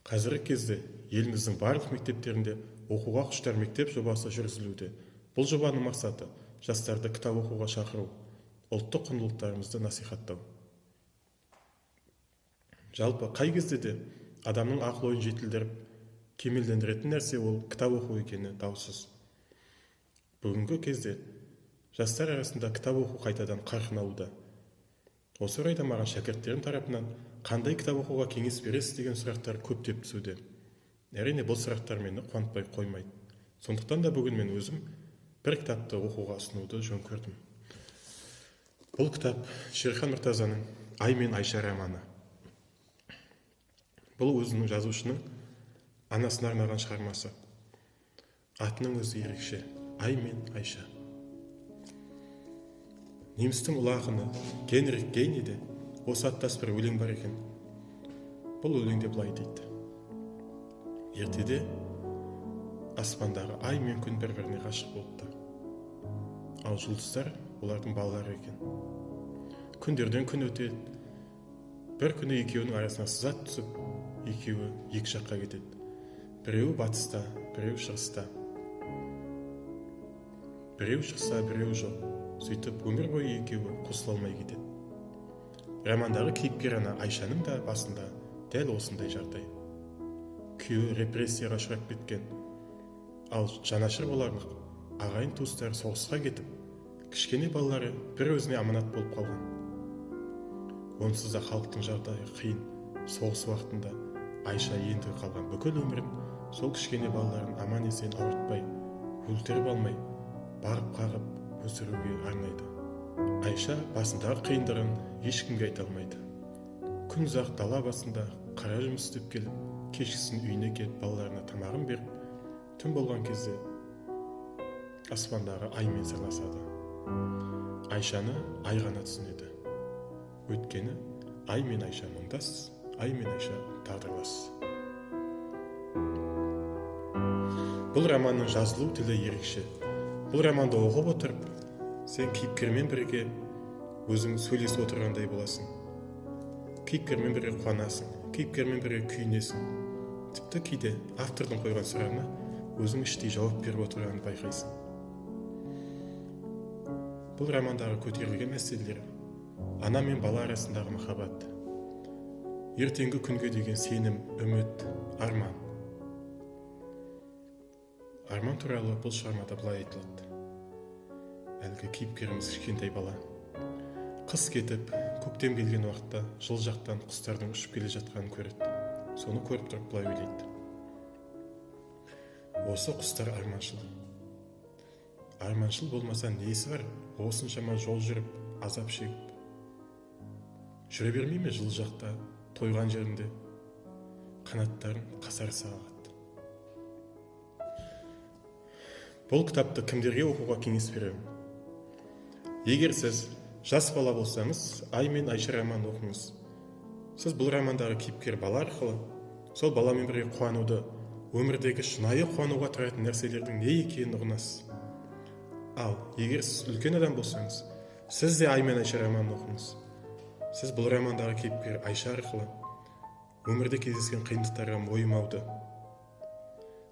Қазіргі кезде еліміздің барлық мектептерінде оқуға құштар мектеп жобасы жүргізілуде. Бұл жобаның мақсаты жастарды кітап оқуға шақыру, ұлттық құндылықтарымызды насихаттау. Жалпы қай кезде де адамның ақыл-ойын жетілдіріп, кемелдендіретін нәрсе ол кітап оқу екені даусыз. Бүгінгі кезде жастар арасында кітап оқу қайтадан қарқын алуда. Осы орайда маған шәкірттерім тарапынан қандай кітап оқуға кеңес бересіз деген сұрақтар көптеп түсуде. Әрине бұл сұрақтар мені қуантпай қоймайды. Сондықтан да бүгін мен өзім бір кітапты оқуға ұсынуды жөн көрдім. Бұл кітап Шерхан Мұртазаның «Ай мен Айша» романы. Бұл өзінің жазушының анасына арнаған шығармасы. Атының өзі ерекше — «Ай мен Айша». Немістің ұлы ақыны Генрих Гейнеде осы аттас бір өлең бар екен. Бұл өлеңде былай дейді: ертеде аспандағы ай мен күн бір-біріне ғашық болыпты. Ал жұлдыздар олардың балалары екен. Күндерден күн өтеді. Бір күні екеуінің арасына сызат түсіп, екеуі екі жаққа кетеді. Біреуі батыста, біреуі шығыста. Біреу шықса, біреу жоқ. Сөйтіп, өмір бойы екеуі қосыла алмай кетеді. Романдағы кейіпкер ана Айшаның да басында дәл осындай жағдай. Күйеуі репрессияға ұшырап кеткен. Ал жанашыр боларлық ағайын туыстары соғысқа кетіп, кішкене балалары бір өзіне аманат болып қалған. Онсыз да халықтың жағдайы қиын. Соғыс уақытында Айша енді қалған бүкіл өмірін сол кішкене балаларын аман есен ауыртпай, өлтіріп алмай, барып қағып өсіруге арнайды. Айша басындағы қиындығын ешкімге айта алмайды. Күн ұзақ дала басында қара жұмыс істеп келіп, кешкісін үйіне келіп балаларына тамағын беріп, түн болған кезде аспандағы аймен сырласады. Айшаны ай ғана түсінеді. Өйткені ай мен Айша мұңдас, ай мен Айша тағдырлас. Бұл романның жазылу тілі ерекше. Бұл романды оқып отырып, сен кейіпкермен бірге өзің сөйлесіп отырғандай боласың. Кейіпкермен бірге қуанасың, кейіпкермен бірге күйінесің. Тіпті кейде автордың қойған сұрағына өзің іштей жауап беріп отырғанын байқайсың. Бұл романдағы көтерілген мәселелер ана мен бала арасындағы махаббат, ертеңгі күнге деген сенім, үміт, арман. Арман туралы бұл шығармада былай айтылады: әлгі кейіпкеріміз кішкентай бала. Қыс кетіп, көктем келген уақытта жыл жақтан құстардың ұшып келе жатқанын көреді. Соны көріп тұрып былай ойлайды: осы құстар арманшыл. Арманшыл болмаса несі бар, осыншама жол жүріп, азап шегіп. Жүре бермей ме жыл жақта, тойған жерінде, қанаттарын қасар сағат. Бұл кітапты кімдерге оқуға кеңес беремін? Егер сіз жас бала болсаңыз, Ай мен Айша романын оқыңыз. Сіз бұл романдағы кейіпкер бала арқылы сол баламен бірге қуануды, өмірдегі шынайы қуануға тұратын нәрселердің не екенін ұғынасыз. Ал егер сіз үлкен адам болсаңыз, сіз де Ай мен Айша романын оқыңыз. Сіз бұл романдағы кейіпкер Айша арқылы өмірде кездескен қиындықтарға мойымауды,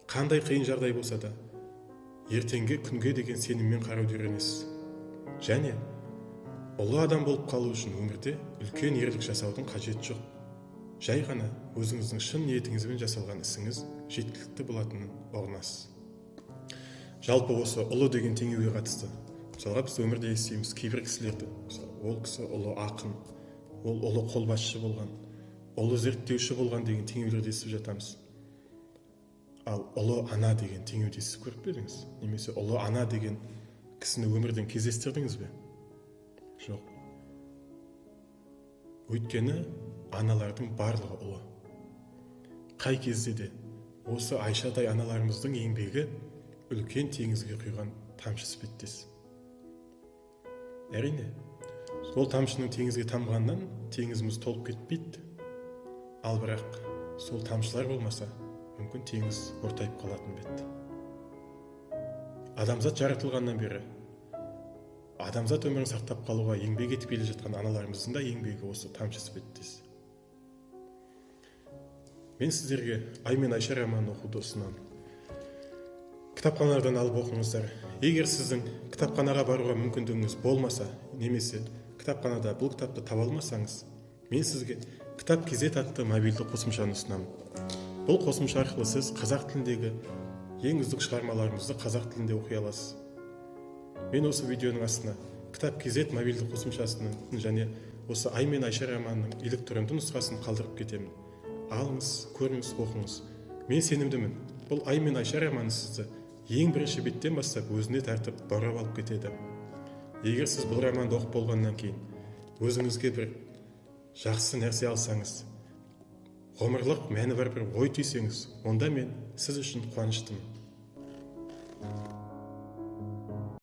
қандай қиын жағдай болса да ертеңгі күнге деген сеніммен қарауды үйренесіз. Және ұлы адам болып қалу үшін өмірде үлкен ерлік жасаудың қажеті жоқ. Жай ғана өзіңіздің шын ниетіңізбен жасалған ісіңіз жеткілікті болатынын ұғынасыз. Жалпы осы ұлы деген теңеуге қатысты мысалға біз өмірде естиміз кейбір кісілерді. Ол кісі ұлы ақын, ол ұлы қолбасшы болған, ұлы зерттеуші болған деген теңеулерді естіп жатамыз. Ал ұлы ана деген теңеуді естіп көріп пе едіңіз? Немесе ұлы ана деген кісіні өмірден кездестірдіңіз бе? Жоқ. Өйткені аналардың барлығы ұлы. Қай кезде де осы Айшадай аналарымыздың еңбегі үлкен теңізге құйған тамшы іспеттес. Әрине, сол тамшының теңізге тамғаннан теңізіміз толып кетпейді. Ал бірақ сол тамшылар болмаса, мүмкін теңіз ортайып қалатын бетті. Адамзат жаратылғаннан бері адамзат өмірін сақтап қалуға еңбек етіп келе жатқан аналарымыздың да еңбегі осы тамшы іспеттес. Мен сіздерге Ай мен Айша романын оқуды ұсынамын. Кітапханалардан алып оқыңыздар. Егер сіздің кітапханаға баруға мүмкіндігіңіз болмаса, немесе кітапханада бұл кітапты таба алмасаңыз, мен сізге Кітап Кезет атты мобильді қосымшаны ұсынамын. Бұл қосымша арқылы сіз қазақ тіліндегі ең үздік шығармаларымызды қазақ тілінде оқи аласыз. Мен осы видеоның астына Кітап Кезет мобильді қосымшасының және осы Ай мен Айша романының электронды нұсқасын қалдырып кетемін. Алыңыз, көріңіз, оқыңыз. Мен сенімдімін, бұл Ай мен Айша романы сізді ең бірінші беттен бастап өзіне тартып баурап алып кетеді. Егер сіз бұл романды оқып болғаннан кейін өзіңізге бір жақсы нәрсе алсаңыз, ғұмырлық мәні бар бір ой түйсеңіз, онда мен сіз үшін қуаныштымын.